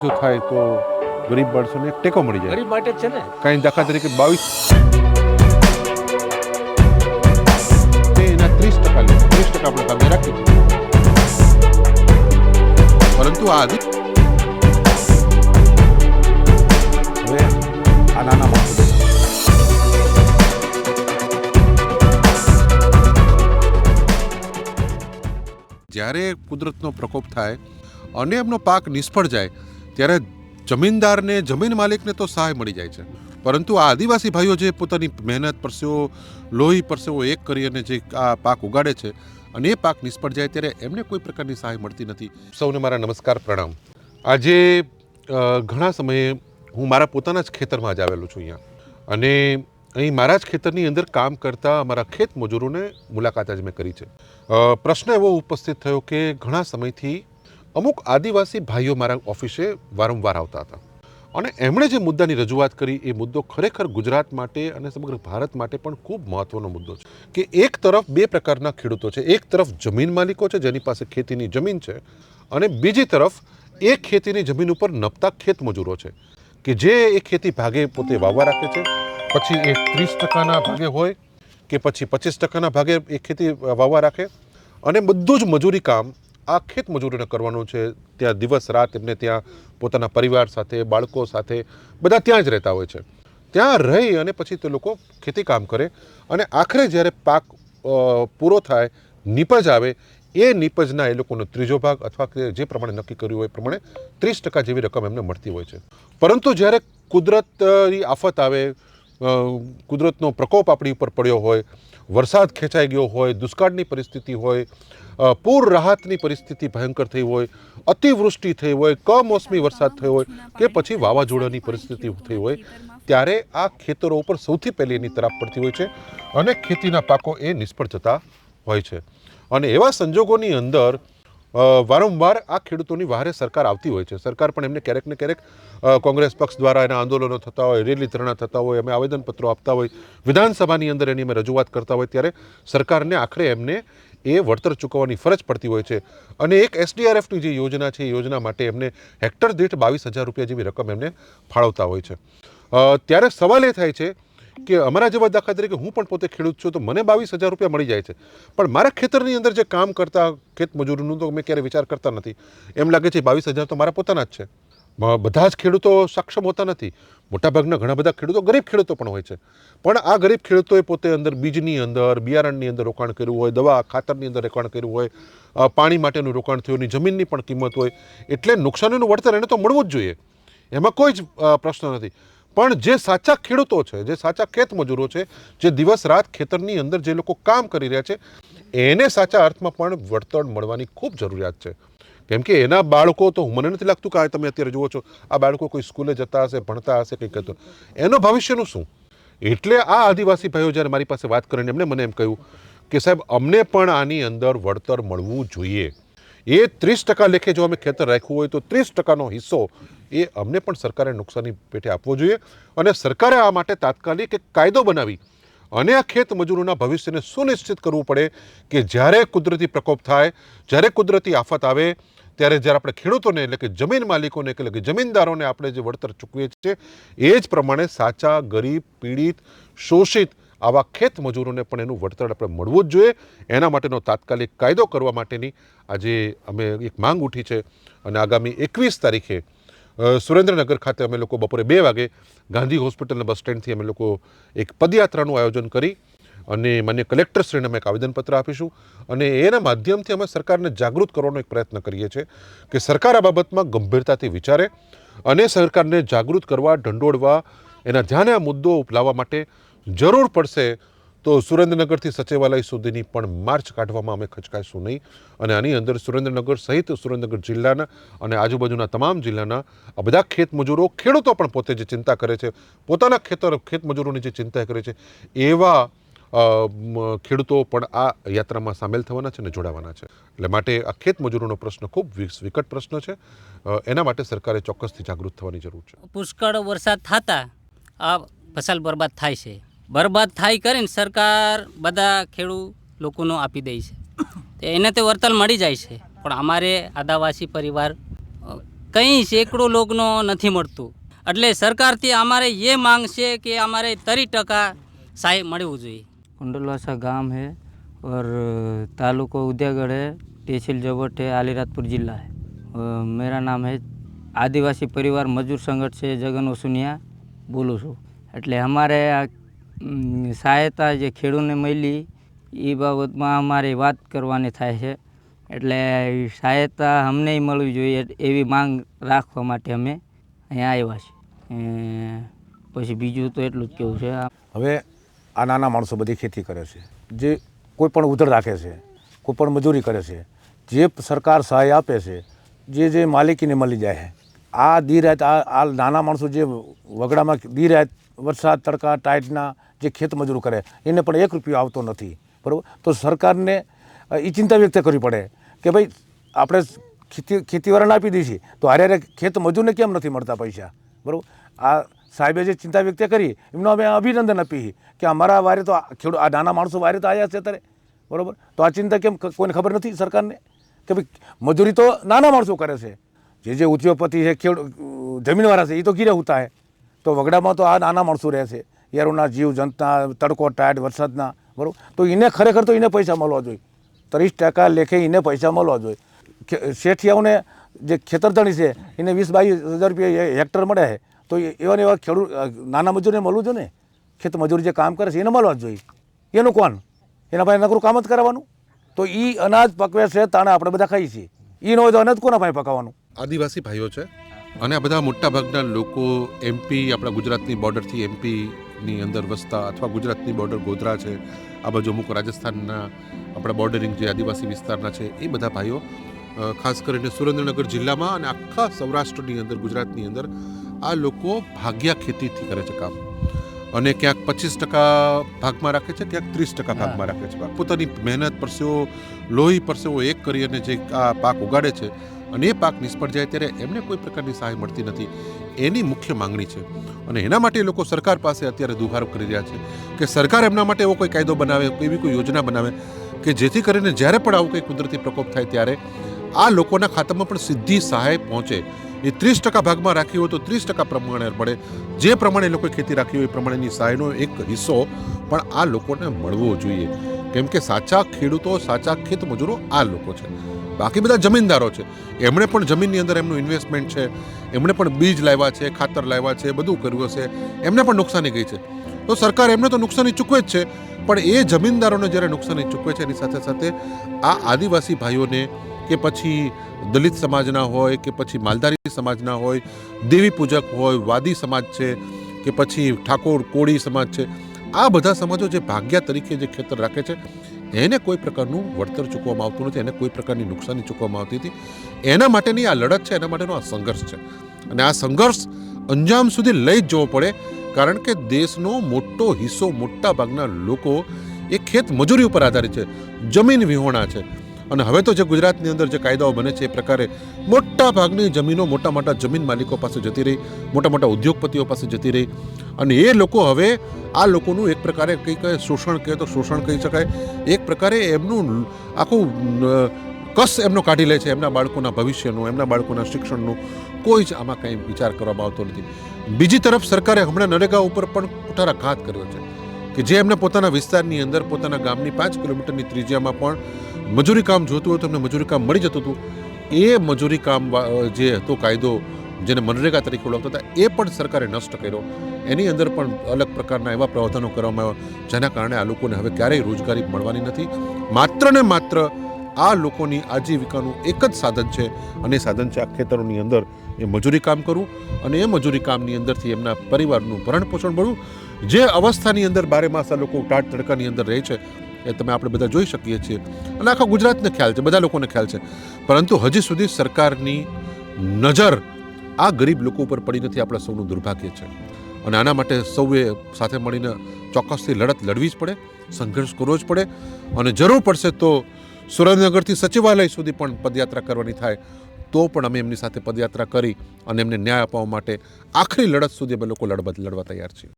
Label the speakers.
Speaker 1: જો થાય તો ગરીબ માણસોને એક ટેકો મળી જાય.
Speaker 2: ગરીબ માટે જ છે ને.
Speaker 1: કાંઈ દાખલા તરીકે 22 એના 30% લે, 30% આપણે કામે રાખીએ છીએ. પરંતુ આ
Speaker 3: હવે આ નાના માણસો
Speaker 1: જ્યારે કુદરતનો પ્રકોપ થાય અને એમનો પાક નિષ્ફળ જાય ત્યારે જમીનદારને, જમીન માલિકને તો સહાય મળી જાય છે, પરંતુ આ આદિવાસી ભાઈઓ જે પોતાની મહેનત પરસેવો, લોહી પરસેવો એક કરી અને જે આ પાક ઉગાડે છે અને એ પાક નિષ્ફળ જાય ત્યારે એમને કોઈ પ્રકારની સહાય મળતી નથી. સૌને મારા નમસ્કાર, પ્રણામ. આજે ઘણા સમયે હું મારા પોતાના જ ખેતરમાં જ આવેલો છું અહીંયા, અને અહીં મારા જ ખેતરની અંદર કામ કરતા અમારા ખેત મજૂરોને મુલાકાત આજે મેં કરી છે. પ્રશ્ન એવો ઉપસ્થિત થયો કે ઘણા સમયથી અમુક આદિવાસી ભાઈઓ મારા ઓફિસે વારંવાર આવતા હતા અને એમણે જે મુદ્દાની રજૂઆત કરી એ મુદ્દો ખરેખર ગુજરાત માટે અને સમગ્ર ભારત માટે પણ ખૂબ મહત્ત્વનો મુદ્દો છે કે એક તરફ બે પ્રકારના ખેડૂતો છે. એક તરફ જમીન માલિકો છે જેની પાસે ખેતીની જમીન છે, અને બીજી તરફ એ ખેતીની જમીન ઉપર નપતા ખેત મજૂરો છે કે જે એ ખેતી ભાગે પોતે વાવવા રાખે છે, પછી એ 30%ના ભાગે હોય કે પછી 25%ના ભાગે એ ખેતી વાવવા રાખે, અને બધું જ મજૂરી કામ આ ખેત મજૂરોને કરવાનું છે. ત્યાં દિવસ રાત એમને ત્યાં પોતાના પરિવાર સાથે, બાળકો સાથે બધા ત્યાં જ રહેતા હોય છે. ત્યાં રહી અને પછી તે લોકો ખેતી કામ કરે અને આખરે જ્યારે પાક પૂરો થાય, નીપજ આવે, એ નિપજના એ લોકોનો ત્રીજો ભાગ અથવા જે પ્રમાણે નક્કી કર્યું હોય એ પ્રમાણે 30% જેવી રકમ એમને મળતી હોય છે. પરંતુ જ્યારે કુદરતી આફત આવે, કુદરતનો પ્રકોપ આપણી ઉપર પડ્યો હોય, વરસાદ ખેંચાઈ ગયો હોય, દુષ્કાળની પરિસ્થિતિ હોય, પૂર રાહતની પરિસ્થિતિ ભયંકર થઈ હોય, અતિવૃષ્ટિ થઈ હોય, કમોસમી વરસાદ થયો હોય કે પછી વાવાઝોડાની પરિસ્થિતિ થઈ હોય, ત્યારે આ ખેતરો ઉપર સૌથી પહેલી એની તરાપ પડતી હોય છે અને ખેતીના પાકો એ નિષ્ફળ જતા હોય છે. અને એવા સંજોગોની અંદર વારંવાર આ ખેડૂતોની વહારે સરકાર આવતી હોય છે. સરકાર પણ એમને ક્યારેક ને ક્યારેક કોંગ્રેસ પક્ષ દ્વારા એના આંદોલનો થતા હોય, રેલી ધરણા થતા હોય, અમે આવેદનપત્રો આપતા હોય, વિધાનસભાની અંદર એની અમે રજૂઆત કરતા હોય, ત્યારે સરકારને આખરે એમને એ વળતર ચૂકવવાની ફરજ પડતી હોય છે. અને એક SDRFની જે યોજના છે એ યોજના માટે એમને હેક્ટર દીઠ 22,000 રૂપિયા જેવી રકમ એમને ફાળવતા હોય છે. ત્યારે સવાલ એ થાય છે કે અમારા જેવા દાખલા તરીકે હું પણ પોતે ખેડૂત છું, તો મને 22,000 રૂપિયા મળી જાય છે, પણ મારા ખેતરની અંદર જે કામ કરતા ખેત મજૂરનું તો મેં ક્યારે વિચાર કરતા નથી. એમ લાગે છે 22,000 તો મારા પોતાના જ છે. બધા જ ખેડૂતો સક્ષમ હોતા નથી. મોટાભાગના ઘણા બધા ખેડૂતો ગરીબ ખેડૂતો પણ હોય છે, પણ આ ગરીબ ખેડૂતોએ પોતે અંદર બીજની અંદર, બિયારણની અંદર રોકાણ કર્યું હોય, દવા ખાતરની અંદર રોકાણ કર્યું હોય, પાણી માટેનું રોકાણ થયું, જમીનની પણ કિંમત હોય, એટલે નુકસાનીનું વળતર એને તો મળવું જ જોઈએ, એમાં કોઈ જ પ્રશ્ન નથી. પણ જે સાચા ખેડૂતો છે, જે સાચા ખેત મજૂરો છે, જે દિવસ રાત ખેતરની અંદર જે લોકો કામ કરી રહ્યા છે, એને સાચા અર્થમાં પણ વળતર મળવાની ખૂબ જરૂરિયાત છે. કેમ કે એના બાળકો તો મને નથી લાગતું કે તમે અત્યારે જુઓ છો આ બાળકો કોઈ સ્કૂલે જતા હશે, ભણતા હશે, કંઈક કરતો, એનો ભવિષ્યનું શું? એટલે આ આદિવાસી ભાઈઓ જ્યારે મારી પાસે વાત કરીને એમને મને એમ કહ્યું કે સાહેબ અમને પણ આની અંદર વળતર મળવું જોઈએ. એ 30% લેખે જો અમે ખેતર રાખ્યું હોય તો 30%નો હિસ્સો એ અમને પણ સરકારે નુકસાની પેટે આપવો જોઈએ, અને સરકારે આ માટે તાત્કાલિક એક કાયદો બનાવી અને આ ખેત મજૂરોના ભવિષ્યને સુનિશ્ચિત કરવું પડે કે જ્યારે કુદરતી પ્રકોપ થાય, જ્યારે કુદરતી આફત આવે, ત્યારે જ્યારે આપણે ખેડૂતોને એટલે કે જમીન માલિકોને એટલે કે જમીનદારોને આપણે જે વળતર ચૂકવીએ છીએ એ જ પ્રમાણે સાચા ગરીબ, પીડિત, શોષિત આવા ખેત મજૂરોને પણ એનું વળતર આપણે મળવું જ જોઈએ. એના માટેનો તાત્કાલિક કાયદો કરવા માટેની આજે અમે એક માંગ ઉઠી છે, અને આગામી 21 તારીખે સુરેન્દ્રનગર ખાતે અમે લોકો બપોરે 2 વાગે ગાંધી હોસ્પિટલના બસ સ્ટેન્ડથી અમે લોકો એક પદયાત્રાનું આયોજન કરી અને માન્ય કલેક્ટરશ્રીને અમે એક આવેદનપત્ર આપીશું, અને એના માધ્યમથી અમે સરકારને જાગૃત કરવાનો એક પ્રયત્ન કરીએ છીએ કે સરકાર આ બાબતમાં ગંભીરતાથી વિચારે અને સરકારને જાગૃત કરવા, ઢંઢોળવા, એના ધ્યાને આ મુદ્દો લાવવા માટે જરૂર પડશે તો સુરેન્દ્રનગરથી સચિવાલય સુધીની પણ માર્ચ કાઢવામાં અમે ખચકાઈશું નહીં. અને આની અંદર સુરેન્દ્રનગર સહિત સુરેન્દ્રનગર જિલ્લાના અને આજુબાજુના તમામ જિલ્લાના આ બધા ખેત મજૂરો, ખેડૂતો પણ પોતે જે ચિંતા કરે છે, પોતાના ખેત મજૂરોની જે ચિંતા કરે છે, એવા ખેડૂતો પણ આ યાત્રામાં સામેલ થવાના છે અને જોડાવાના છે. એટલે માટે આ ખેત મજૂરોનો પ્રશ્ન ખૂબ વિકટ પ્રશ્ન છે. એના માટે સરકારે ચોક્કસથી જાગૃત થવાની જરૂર છે.
Speaker 4: પુષ્કળ વરસાદ થતા આ ફસલ બરબાદ થાય છે. બરબાદ થાય કરીને સરકાર બધા ખેડૂત લોકોનો આપી દે છે, તો એને તે વળતર મળી જાય છે. પણ અમારે આદિવાસી પરિવાર કંઈ સેંકડો લોકોનો નથી મળતું. એટલે સરકારથી અમારે એ માંગ છે કે અમારે 30% સહાય મળવું જોઈએ.
Speaker 2: कुंडलवासा गांव है और तालुका उदयगढ़ है, तहसील जबट है, अलीराजपुर जिला है। मेरा नाम है आदिवासी परिवार मजूर संगठन से जगन वसुनिया बोलूँ छूँ। એટલે અમારે આ સહાયતા જે ખેડૂતને મળી એ બાબતમાં અમારી વાત કરવાની થાય છે. એટલે સહાયતા અમને મળવી જોઈએ એવી માંગ રાખવા માટે અમે અહીંયા આવ્યા છીએ. પછી બીજું તો એટલું જ કહેવું છે.
Speaker 3: હવે આ નાના માણસો બધી ખેતી કરે છે, જે કોઈ પણ ઉધર રાખે છે, કોઈ પણ મજૂરી કરે છે, જે સરકાર સહાય આપે છે, જે માલિકીને મળી જાય છે, આ દી રાત આ નાના માણસો જે વગડામાં દી રાત વરસાદ તડકા ટાઈટના જે ખેત મજૂર કરે એને પણ 1 રૂપિયો આવતો નથી, બરાબર. તો સરકારને એ ચિંતા વ્યક્ત કરવી પડે કે ભાઈ આપણે ખેતીવાળાને આપી દઈએ છીએ તો હારે ખેત મજૂરને કેમ નથી મળતા પૈસા, બરાબર. આ સાહેબે જે ચિંતા વ્યક્ત કરી એમનો અમે અભિનંદન આપીએ કે અમારા વારે તો આ નાના માણસો વારે તો આવ્યા છે અત્યારે, બરાબર. તો આ ચિંતા કેમ કોઈને ખબર નથી સરકારને કે ભાઈ મજૂરી તો નાના માણસો કરે છે, જે ઉદ્યોગપતિ છે, જમીનવાળા છે એ તો ગીરે હોતા હે. તો વગડામાં તો આ નાના માણસો રહે છે, યારોના જીવ જંતના તડકો ટાઈટ વરસાદના, બરાબર. તો એને ખરેખર તો એને પૈસા મળવા જોઈએ, 30% લેખે એને પૈસા મળવા જોઈએ. શેઠિયાઓને જે ખેતરધણી છે એને 20-22 હજાર રૂપિયા હેક્ટર મળે છે, તો એવાને એવા ખેડૂત નાના મજૂરને મળવું જોઈએ ને. ખેત મજૂરી જે કામ કરે છે એને મળવા જ જોઈએ. એનું કોણ? એના પાસે નકરું કામ જ કરાવવાનું. તો એ અનાજ પકવે છે તાણે આપણે બધા ખાઈએ છીએ, એ ન હોય તો અનાજ કોના પાસે પકાવવાનું?
Speaker 1: આદિવાસી ભાઈઓ છે અને આ બધા મોટાભાગના લોકો એમપી, આપણા ગુજરાતની બોર્ડરથી એમપીની અંદર વસતા અથવા ગુજરાતની બોર્ડર ગોધરા છે, આ બાજુ અમુક રાજસ્થાનના આપણા બોર્ડરિંગ જે આદિવાસી વિસ્તારના છે એ બધા ભાઈઓ ખાસ કરીને સુરેન્દ્રનગર જિલ્લામાં અને આખા સૌરાષ્ટ્રની અંદર, ગુજરાતની અંદર આ લોકો ભાગ્યા ખેતીથી કરે છે કામ. અને ક્યાંક 25% ભાગમાં રાખે છે, ક્યાંક 30% ભાગમાં રાખે છે. પોતાની મહેનત પરસેવો, લોહી પરસેવો એક કરી અને જે આ પાક ઉગાડે છે અને એ પાક નિષ્ફળ જાય ત્યારે એમને કોઈ પ્રકારની સહાય મળતી નથી. એની મુખ્ય માંગણી છે અને એના માટે લોકો સરકાર પાસે અત્યારે દુહારો કરી રહ્યા છે કે સરકાર એમના માટે એવો કોઈ કાયદો બનાવે, એવી કોઈ યોજના બનાવે કે જેથી કરીને જ્યારે પણ આવું કંઈ કુદરતી પ્રકોપ થાય ત્યારે આ લોકોના ખાતામાં પણ સીધી સહાય પહોંચે. એ 30% ભાગમાં રાખી હોય તો 30% પ્રમાણે પડે, જે પ્રમાણે એ લોકોએ ખેતી રાખી હોય એ પ્રમાણેની સહાયનો એક હિસ્સો પણ આ લોકોને મળવો જોઈએ. કેમ કે સાચા ખેડૂતો, સાચા ખેત મજૂરો આ લોકો છે. બાકી બધા જમીનદારો છે, એમણે પણ જમીનની અંદર એમનું ઇન્વેસ્ટમેન્ટ છે, એમણે પણ બીજ લાવ્યા છે, ખાતર લાવ્યા છે, બધું કર્યું હશે, એમને પણ નુકસાની ગઈ છે. તો સરકાર એમને તો નુકસાની ચૂકવે જ છે, પણ એ જમીનદારોને જ્યારે નુકસાની ચૂકવે છે એની સાથે સાથે આ આદિવાસી ભાઈઓને કે પછી દલિત સમાજના હોય કે પછી માલધારી સમાજના હોય, દેવી પૂજક હોય, વાદી સમાજ છે કે પછી ઠાકોર કોળી સમાજ છે, આ બધા સમાજો જે ભાગ્યા તરીકે જે ખેતર રાખે છે એને કોઈ પ્રકારનું વળતર ચૂકવવામાં આવતું નથી, એને કોઈ પ્રકારની નુકસાની ચૂકવવામાં આવતી હતી. એના માટેની આ લડત છે, એના માટેનો આ સંઘર્ષ છે અને આ સંઘર્ષ અંજામ સુધી લઈ જ જવો પડે. કારણ કે દેશનો મોટો હિસ્સો, મોટા ભાગના લોકો એ ખેત મજૂરી ઉપર આધારિત છે, જમીન વિહોણા છે. અને હવે તો જે ગુજરાતની અંદર જે કાયદાઓ બને છે એ પ્રકારે મોટા ભાગની જમીનો મોટા મોટા જમીન માલિકો પાસે જતી રહી, મોટા મોટા ઉદ્યોગપતિઓ પાસે જતી રહી અને એ લોકો હવે આ લોકોનું એક પ્રકારે કંઈ કહે શોષણ કહે તો શોષણ કહી શકાય, એક પ્રકારે એમનું આખું કસ એમનો કાઢી લે છે. એમના બાળકોના ભવિષ્યનું, એમના બાળકોના શિક્ષણનું કોઈ જ આમાં કંઈ વિચાર કરવામાં આવતો નથી. બીજી તરફ સરકારે હમણાં નરેગા ઉપર પણ કુઠારાઘાત કર્યો છે કે જે એમને પોતાના વિસ્તારની અંદર, પોતાના ગામની 5 કિલોમીટરની ત્રિજ્યામાં પણ મજૂરી કામ જોતું હોય તો એમને મજૂરી કામ મળી જતું હતું. એ મજૂરી કામ જે હતો કાયદો, જેને મનરેગા તરીકે ઓળખતા હતા, એ પણ સરકારે નષ્ટ કર્યો. એની અંદર પણ અલગ પ્રકારના એવા પ્રાવધાનો કરવામાં આવ્યા જેના કારણે આ લોકોને હવે ક્યારેય રોજગારી મળવાની નથી. માત્ર ને માત્ર આ લોકોની આજીવિકાનું એક જ સાધન છે અને એ સાધન છે આ ખેતરોની અંદર એ મજૂરી કામ કરવું અને એ મજૂરી કામની અંદરથી એમના પરિવારનું ભરણ પોષણ મળવું. જે અવસ્થાની અંદર 12 માસ આ લોકો ટાટ તડકાની અંદર રહે છે એ તમે આપણે બધા જોઈ શકીએ છીએ અને આખા ગુજરાતને ખ્યાલ છે, બધા લોકોને ખ્યાલ છે. પરંતુ હજી સુધી સરકારની નજર આ ગરીબ લોકો ઉપર પડી નથી. આપણા સૌનું દુર્ભાગ્ય છે અને આના માટે સૌએ સાથે મળીને ચોક્કસથી લડત લડવી જ પડે, સંઘર્ષ કરવો જ પડે અને જરૂર પડશે તો સુરેન્દ્રનગરથી સચિવાલય સુધી પણ પદયાત્રા કરવાની થાય તો પણ અમે એમની સાથે પદયાત્રા કરી અને એમને ન્યાય અપાવવા માટે આખરી લડત સુધી અમે લોકો લડવા તૈયાર છીએ.